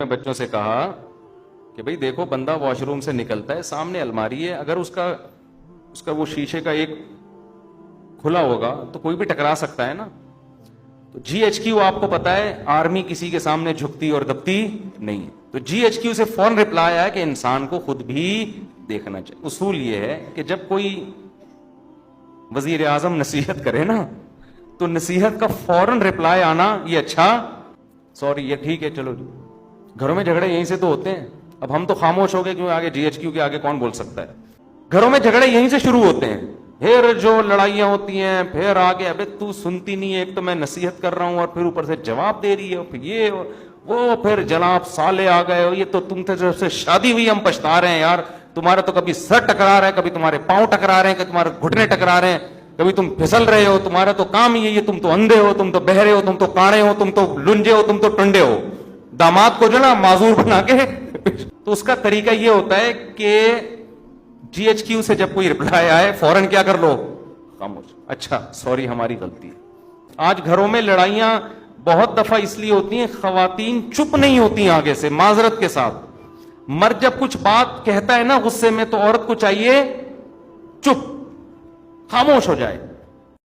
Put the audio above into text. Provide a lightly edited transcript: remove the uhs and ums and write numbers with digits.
میں بچوں سے کہا کہ بھئی دیکھو بندہ واش روم سے نکلتا ہے، سامنے الماری ہے، اگر اس کا وہ شیشے کا ایک کھلا ہوگا تو کوئی بھی ٹکرا سکتا ہے نا. تو جی ایچ کیو آپ کو پتا ہے آرمی کسی کے سامنے جھکتی اور دبتی نہیں ہے. تو جی ایچ کیو سے فوراً رپلائی آیا کہ انسان کو خود بھی دیکھنا چاہیے. اصول یہ ہے کہ جب کوئی وزیر اعظم نصیحت کرے نا تو نصیحت کا فوراً رپلائی آنا یہ اچھا، سوری یہ ٹھیک ہے چلو. گھروں میں جھگڑے یہیں سے تو ہوتے ہیں. اب ہم تو خاموش ہو گئے کیوں آگے جی ایچ کیو کے آگے کون بول سکتا ہے. گھروں میں جھگڑے یہیں سے شروع ہوتے ہیں، پھر جو لڑائیاں ہوتی ہیں پھر آگے ابے تو سنتی نہیں ہے، ایک تو میں نصیحت کر رہا ہوں اور پھر اوپر سے جواب دے رہی ہے، پھر یہ وہ پھر جناب سالے آ گئے، یہ تو تم سے جب سے شادی ہوئی ہم پچھتا رہے ہیں یار، تمہارا تو کبھی سر ٹکرا رہا ہے، کبھی تمہارے پاؤں ٹکرا رہے ہیں، کبھی تمہارے گھٹنے ٹکرا رہے ہیں، کبھی تم پھسل رہے ہو، تمہارا تو کام ہی ہے، تم تو اندھے ہو، تم تو بہرے ہو، تم تو کاڑے ہو، تم تو لنجے ہو، تم تو ٹنڈے ہو. داماد کو جو نا معذور بنا کے تو اس کا طریقہ یہ ہوتا ہے کہ جی ایچ کیو سے جب کوئی رپلائی آئے فوراً کیا کر لو، خاموش. اچھا سوری ہماری غلطی ہے. آج گھروں میں لڑائیاں بہت دفعہ اس لیے ہوتی ہیں خواتین چپ نہیں ہوتی آگے سے معذرت کے ساتھ. مرد جب کچھ بات کہتا ہے نا غصے میں تو عورت کو چاہیے چپ خاموش ہو جائے.